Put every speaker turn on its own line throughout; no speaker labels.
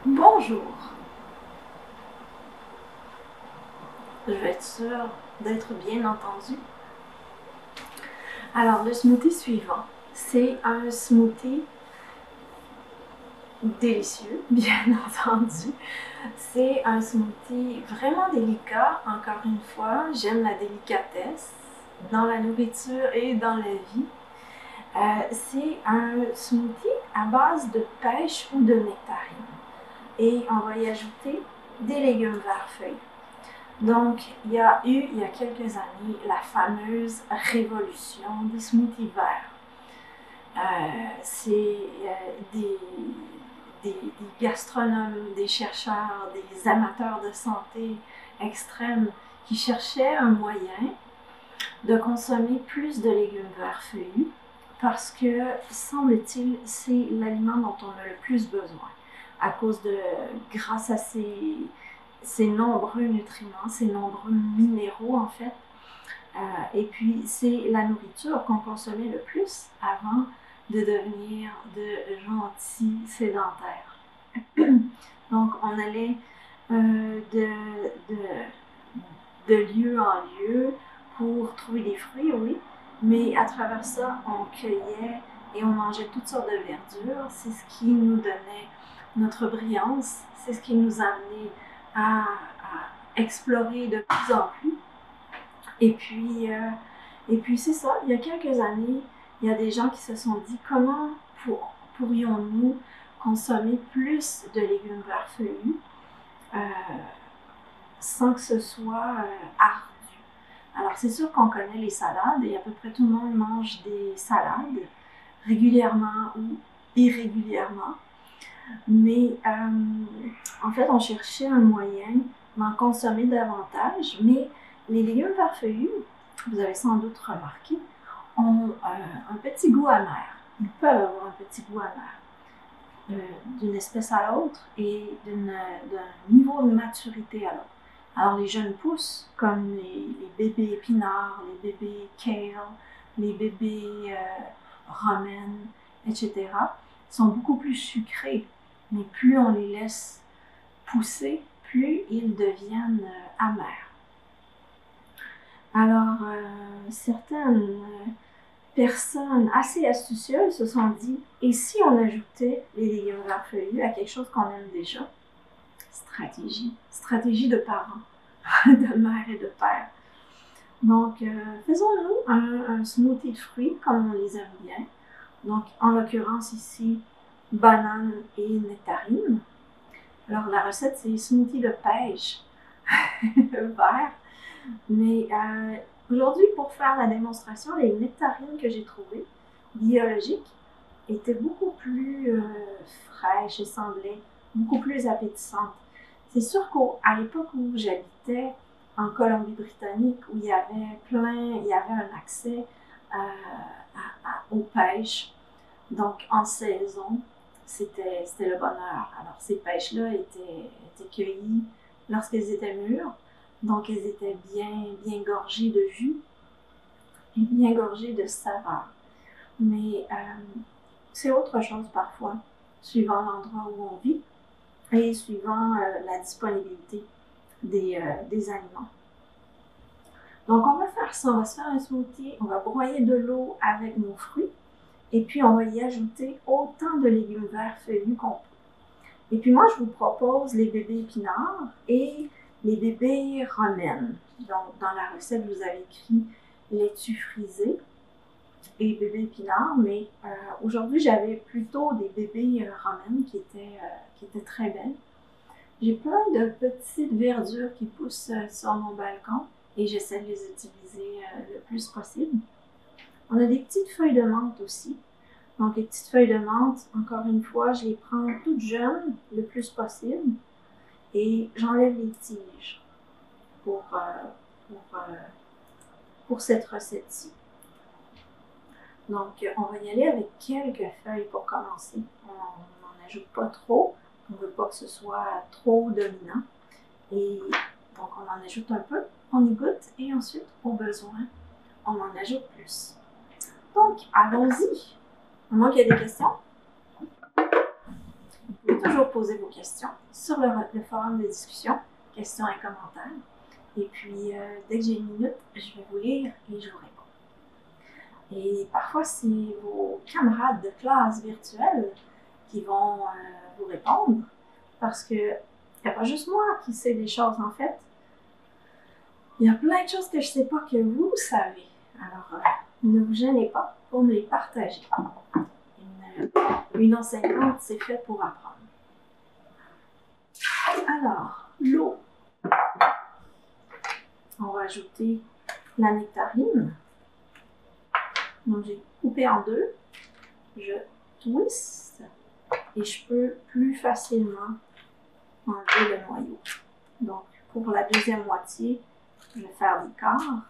Bonjour, je vais être sûre d'être bien entendue. Alors, le smoothie suivant, c'est un smoothie délicieux, bien entendu. C'est un smoothie vraiment délicat, encore une fois. J'aime la délicatesse dans la nourriture et dans la vie. C'est un smoothie à base de pêche ou de nectarine. Et on va y ajouter des légumes verts feuilles. Donc, il y a quelques années la fameuse révolution des smoothies verts. C'est des gastronomes, des chercheurs, des amateurs de santé extrême qui cherchaient un moyen de consommer plus de légumes verts feuillus parce que, semble-t-il, c'est l'aliment dont on a le plus besoin à cause de, grâce à ces nombreux nutriments, ces nombreux minéraux en fait. Et puis, c'est la nourriture qu'on consommait le plus avant de devenir de gentils sédentaires. Donc, on allait de lieu en lieu pour trouver des fruits, oui, mais à travers ça, on cueillait et on mangeait toutes sortes de verdures. C'est ce qui nous donnait notre brillance, c'est ce qui nous a amené à explorer de plus en plus. Et puis c'est ça, il y a quelques années, il y a des gens qui se sont dit comment pourrions-nous consommer plus de légumes verts feuillus sans que ce soit ardu. Alors c'est sûr qu'on connaît les salades et à peu près tout le monde mange des salades régulièrement ou irrégulièrement. Mais en fait, on cherchait un moyen d'en consommer davantage, mais les légumes verts feuillus, vous avez sans doute remarqué, ont un petit goût amer. Ils peuvent avoir un petit goût amer d'une espèce à l'autre et d'un niveau de maturité à l'autre. Alors les jeunes pousses, comme les bébés épinards, les bébés kale, les bébés romaine, etc., sont beaucoup plus sucrés. Mais plus on les laisse pousser, plus ils deviennent amers. Alors, certaines personnes assez astucieuses se sont dit, et si on ajoutait les légumes verts feuillus à quelque chose qu'on aime déjà? Stratégie de parents, de mère et de père. Donc, faisons-nous un smoothie de fruits comme on les aime bien. Donc, en l'occurrence ici, banane et nectarine. Alors, la recette, c'est smoothie de pêche vert. Mais aujourd'hui, pour faire la démonstration, les nectarines que j'ai trouvées, biologiques, étaient beaucoup plus fraîches et semblaient beaucoup plus appétissantes. C'est sûr qu'à l'époque où j'habitais en Colombie-Britannique, où il y avait un accès aux pêches, donc en saison, c'était le bonheur. Alors ces pêches-là étaient cueillies lorsqu'elles étaient mûres, donc elles étaient bien gorgées de jus et bien gorgées de saveur. Mais c'est autre chose parfois, suivant l'endroit où on vit et suivant la disponibilité des aliments. Donc on va faire ça, on va se faire un smoothie, on va broyer de l'eau avec nos fruits et puis on va y ajouter autant de légumes verts feuillus qu'on peut. Et puis moi je vous propose les bébés épinards et les bébés romaines. Donc dans la recette vous avez écrit laitue frisée et bébés épinards, mais aujourd'hui j'avais plutôt des bébés romaines qui étaient très belles. J'ai plein de petites verdures qui poussent sur mon balcon et j'essaie de les utiliser le plus possible. On a des petites feuilles de menthe aussi. Donc les petites feuilles de menthe, encore une fois, je les prends toutes jeunes le plus possible et j'enlève les tiges pour cette recette-ci. Donc on va y aller avec quelques feuilles pour commencer. On n'en ajoute pas trop. On ne veut pas que ce soit trop dominant. Et donc, on en ajoute un peu, on y goûte et ensuite, au besoin, on en ajoute plus. Donc, allons-y. À moins qu'il y ait des questions, vous pouvez toujours poser vos questions sur le forum de discussion, questions et commentaires. Et puis, dès que j'ai une minute, je vais vous lire et je vous réponds. Et parfois, c'est vos camarades de classe virtuelle qui vont vous répondre parce que il n'y a pas juste moi qui sais des choses en fait. Il y a plein de choses que je ne sais pas que vous savez. Alors, ne vous gênez pas pour me les partager. Une enseignante, c'est fait pour apprendre. Alors, l'eau. On va ajouter la nectarine. Donc, j'ai coupé en deux. Je twist et je peux plus facilement enlever le noyau. Donc, pour la deuxième moitié, je vais faire des quarts.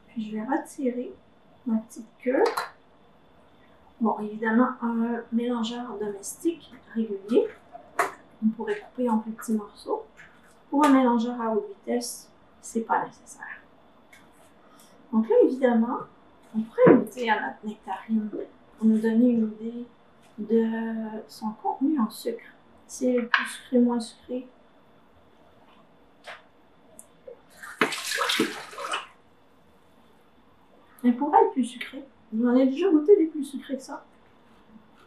Puis, je vais retirer ma petite queue. Bon, évidemment, un mélangeur domestique régulier. On pourrait couper en plus petits morceaux. Pour un mélangeur à haute vitesse, c'est pas nécessaire. Donc là, évidemment, on pourrait goûter à notre nectarine pour nous donner une idée de son contenu en sucre. Si elle est plus sucrée, moins sucrée. Elle pourrait être plus sucrée. J'en ai déjà goûté des plus sucrés que ça.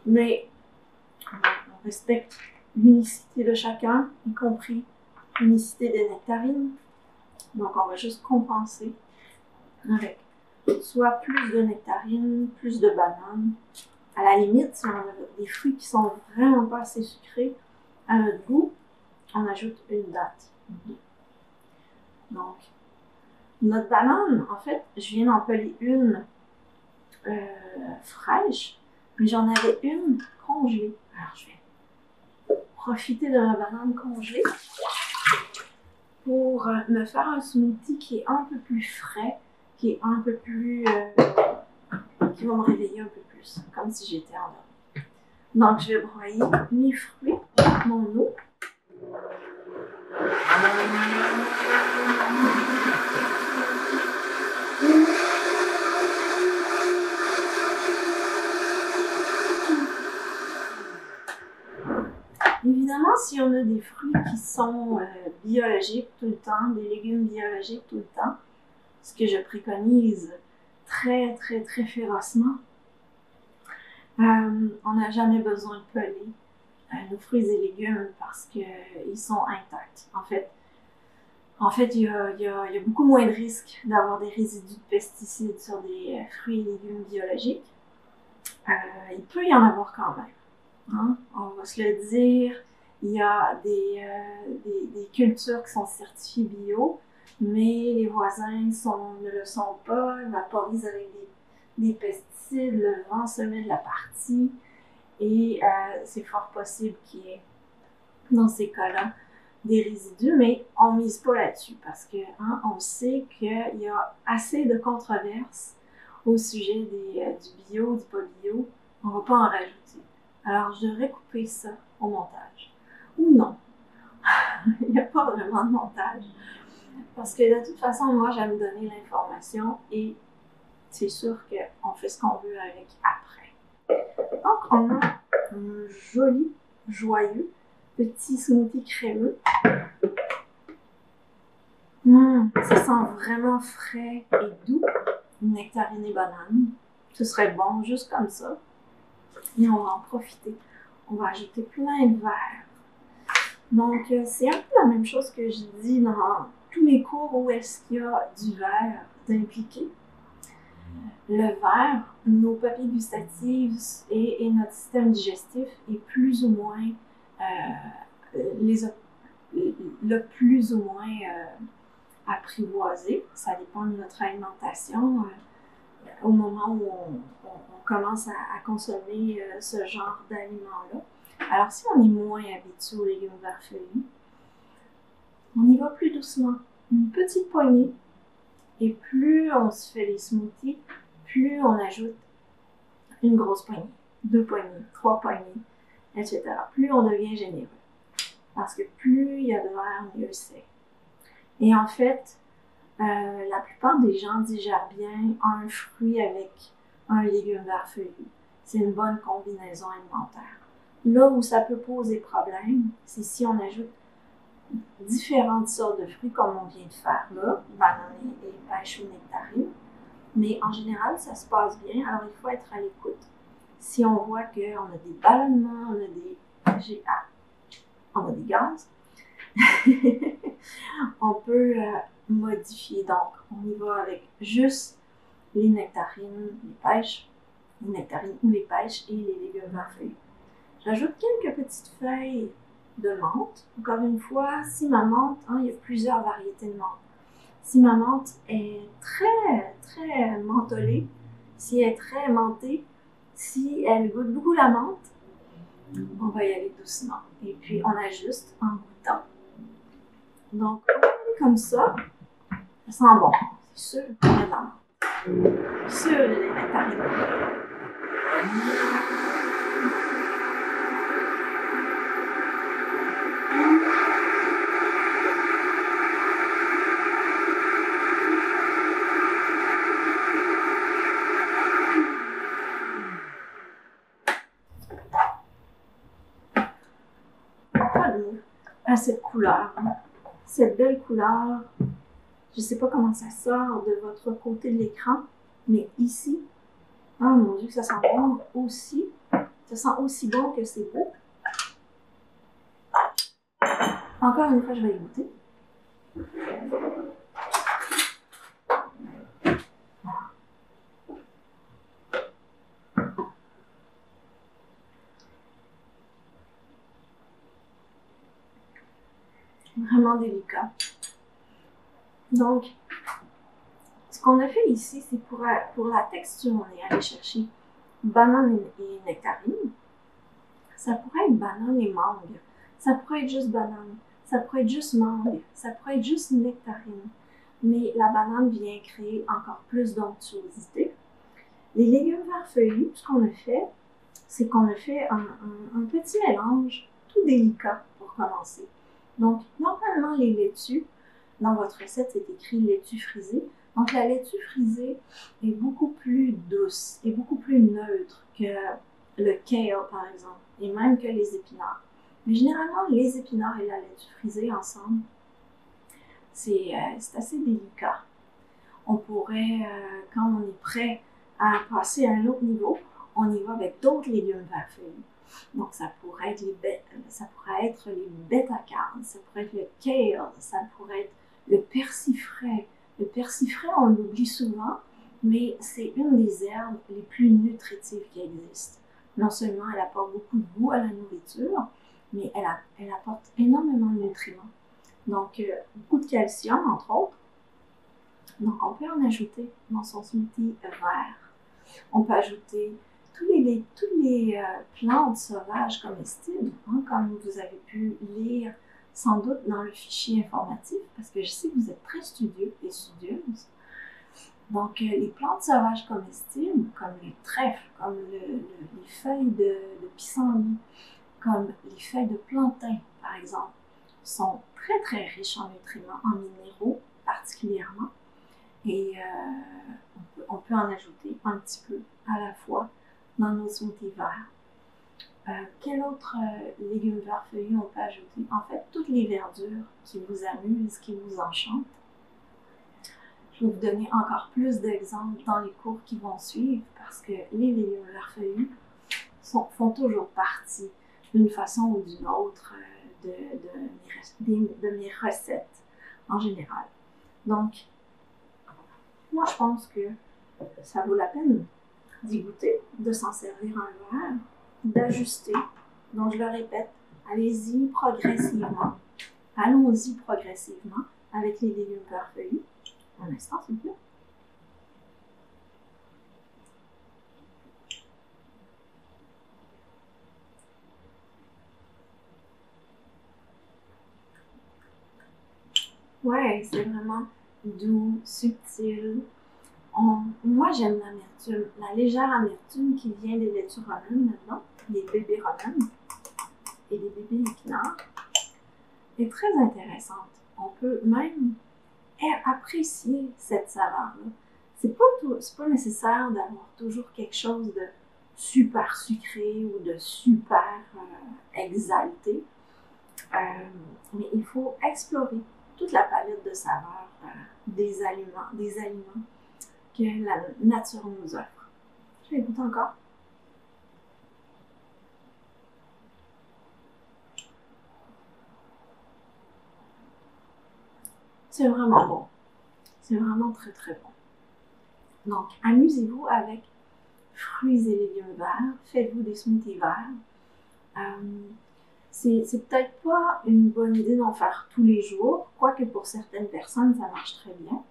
Mais on respecte l'unicité de chacun, y compris l'unicité des nectarines. Donc on va juste compenser avec soit plus de nectarines, plus de bananes. À la limite, si on a des fruits qui sont vraiment pas assez sucrés à notre goût, on ajoute une date. Donc, notre banane, en fait, je viens d'en peler une fraîche, mais j'en avais une congelée. Alors, je vais profiter de ma banane congelée pour me faire un smoothie qui est un peu plus frais, qui est un peu plus... qui va me réveiller un peu plus, comme si j'étais endormie. Donc, je vais broyer mes fruits, mon eau. Évidemment, si on a des fruits qui sont biologiques tout le temps, des légumes biologiques tout le temps, ce que je préconise très, très, très férocement, on n'a jamais besoin de peler nos fruits et légumes parce qu'ils sont intacts. En fait, il y a beaucoup moins de risques d'avoir des résidus de pesticides sur des fruits et légumes biologiques. Il peut y en avoir quand même. Hein? On va se le dire, il y a des cultures qui sont certifiées bio, mais les voisins ne le sont pas, ils vaporisent avec des pesticides, le vent se met de la partie, et c'est fort possible qu'il y ait, dans ces cas-là, des résidus, mais on ne mise pas là-dessus parce que on sait qu'il y a assez de controverses au sujet du bio, du pas bio, on ne va pas en rajouter. Alors, je devrais couper ça au montage. Ou non. Il n'y a pas vraiment de montage. Parce que de toute façon, moi, j'aime donner l'information et c'est sûr qu'on fait ce qu'on veut avec après. Donc, on a un joli, joyeux petit smoothie crémeux. Ça sent vraiment frais et doux. Nectarine et banane. Ce serait bon juste comme ça. Et on va en profiter. On va ajouter plein de verre. Donc, c'est un peu la même chose que je dis dans tous mes cours où est-ce qu'il y a du verre d'impliqué. Le verre, nos papilles gustatives et notre système digestif est plus ou moins le plus ou moins apprivoisé. Ça dépend de notre alimentation. Au moment où on commence à consommer ce genre d'aliments-là. Alors, si on est moins habitué aux légumes verts feuillus, on y va plus doucement. Une petite poignée. Et plus on se fait les smoothies, plus on ajoute une grosse poignée, 2 poignées, 3 poignées, etc. Plus on devient généreux. Parce que plus il y a de verre, mieux c'est. Et en fait, la plupart des gens digèrent bien un fruit avec un légume vert feuillu. c'est une bonne combinaison alimentaire. Là où ça peut poser problème, c'est si on ajoute différentes sortes de fruits comme on vient de faire là, banane et pêche ou nectarine. Mais en général, ça se passe bien, alors il faut être à l'écoute. Si on voit qu'on a des ballonnements, on a des gaz, on peut modifier. Donc, on y va avec juste les nectarines, les nectarines ou les pêches et les légumes varfeuilles. J'ajoute quelques petites feuilles de menthe. Encore une fois, si ma menthe, il y a plusieurs variétés de menthe. Si ma menthe est très, très mentholée, si elle est très mentée, si elle goûte beaucoup la menthe, on va y aller doucement. Et puis, on ajuste en goûtant. Donc, on va aller comme ça. Ça sent bon. C'est sûr qu'il y a de la menthe. C'est sûr, il y a des nectarines. À cette couleur, cette belle couleur. Je ne sais pas comment ça sort de votre côté de l'écran, mais ici, oh mon Dieu, ça sent bon aussi. Ça sent aussi bon que c'est beau. Encore une fois, je vais y goûter. Vraiment délicat. Donc, ce qu'on a fait ici, c'est pour la texture, on est allé chercher banane et nectarine. Ça pourrait être banane et mangue. Ça pourrait être juste banane. Ça pourrait être juste mangue. Ça pourrait être juste nectarine. Mais la banane vient créer encore plus d'onctuosité. Les légumes varfeuillus, ce qu'on a fait, c'est qu'on a fait un petit mélange tout délicat pour commencer. Donc, normalement, les laitues, dans votre recette, c'est écrit laitue frisée. Donc, la laitue frisée est beaucoup plus douce et beaucoup plus neutre que le kale, par exemple, et même que les épinards. Mais généralement, les épinards et la laitue frisée ensemble, c'est assez délicat. On pourrait, quand on est prêt à passer à un autre niveau, on y va avec d'autres légumes varfeuillus. Donc, ça pourrait être les bêta-carnes, ça pourrait être le kale, ça pourrait être le persil frais. Le persil frais, on l'oublie souvent, mais c'est une des herbes les plus nutritives qui existent. Non seulement elle apporte beaucoup de goût à la nourriture, mais elle apporte énormément de nutriments. Donc, beaucoup de calcium, entre autres. Donc, on peut en ajouter dans son smoothie vert. On peut ajouter toutes les plantes sauvages comestibles, comme vous avez pu lire sans doute dans le fichier informatif, parce que je sais que vous êtes très studieux et studieuses. Donc, les plantes sauvages comestibles, comme le trèfle, comme les feuilles de pissenlit, comme les feuilles de plantain, par exemple, sont très, très riches en nutriments, en minéraux particulièrement. Et on peut en ajouter un petit peu à la fois dans nos smoothies verts. Quel autre légume varfeuillu on peut ajouter? En fait, toutes les verdures qui vous amusent, qui vous enchantent. Je vais vous donner encore plus d'exemples dans les cours qui vont suivre parce que les légumes varfeuillus font toujours partie d'une façon ou d'une autre de mes recettes en général. Donc, moi, je pense que ça vaut la peine d'y goûter, de s'en servir un verre, d'ajuster. Donc, je le répète, allez-y progressivement. Allons-y progressivement avec les légumes varfeuillus. Un instant, s'il vous plaît. Ouais, c'est vraiment doux, subtil. Moi, j'aime l'amertume, la légère amertume qui vient des laitues romaines maintenant, des bébés romaines et des bébés épinards, est très intéressante. On peut même apprécier cette saveur-là. C'est pas nécessaire d'avoir toujours quelque chose de super sucré ou de super exalté. Mais il faut explorer toute la palette de saveurs des aliments que la nature nous offre. Je vais goûter encore. C'est vraiment bon. C'est vraiment très très bon. Donc, amusez-vous avec fruits et légumes verts. Faites-vous des smoothies verts. C'est peut-être pas une bonne idée d'en faire tous les jours, quoique pour certaines personnes, ça marche très bien.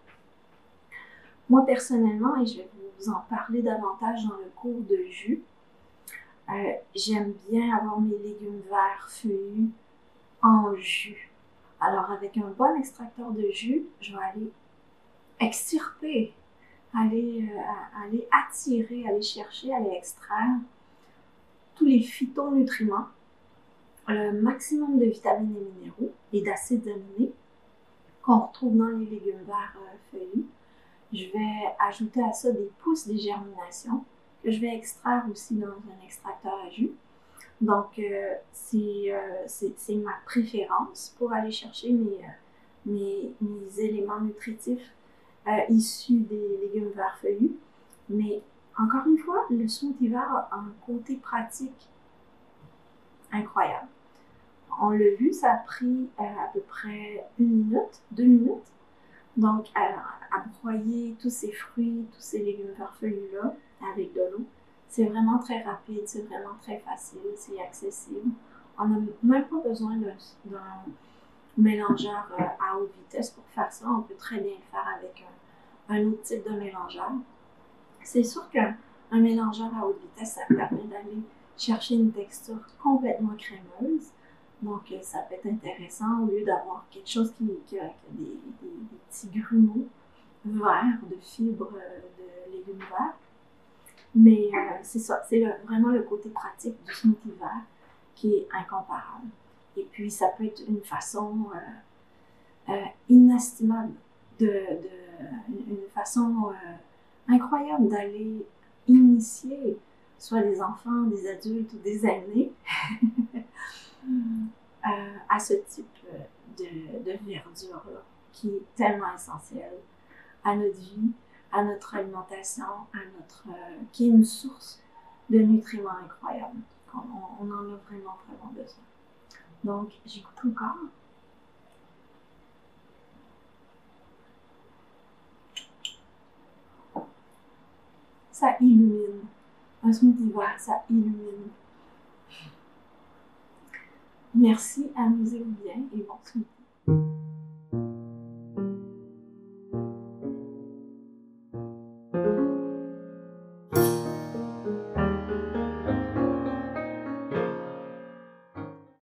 Moi, personnellement, et je vais vous en parler davantage dans le cours de jus, j'aime bien avoir mes légumes verts feuillus en jus. Alors, avec un bon extracteur de jus, je vais aller extirper, aller attirer, aller chercher, aller extraire tous les phytonutriments, le maximum de vitamines et minéraux et d'acides aminés qu'on retrouve dans les légumes verts feuillus. Je vais ajouter à ça des pousses des germinations que je vais extraire aussi dans un extracteur à jus. Donc, c'est ma préférence pour aller chercher mes éléments nutritifs issus des légumes verts feuillus. Mais encore une fois, le smoothie vert a un côté pratique incroyable. On l'a vu, ça a pris à peu près 1 minute, 2 minutes. Donc, à broyer tous ces fruits, tous ces légumes verts feuillus-là avec de l'eau, c'est vraiment très rapide, c'est vraiment très facile, c'est accessible. On n'a même pas besoin d'un mélangeur à haute vitesse pour faire ça. On peut très bien le faire avec un autre type de mélangeur. C'est sûr qu'un mélangeur à haute vitesse, ça permet d'aller chercher une texture complètement crémeuse. Donc, ça peut être intéressant au lieu d'avoir quelque chose qui a des petits grumeaux verts de fibres de légumes verts. Mais c'est ça, c'est vraiment le côté pratique du smoothie vert qui est incomparable. Et puis, ça peut être une façon inestimable, une façon incroyable d'aller initier soit des enfants, des adultes ou des aînés à ce type de verdure-là qui est tellement essentielle à notre vie, à notre alimentation, qui est une source de nutriments incroyables. On en a vraiment, vraiment besoin. Donc, j'écoute encore. Ça illumine. Un smoothie vert, ça illumine. Merci, amusez-vous bien et bon smoothie.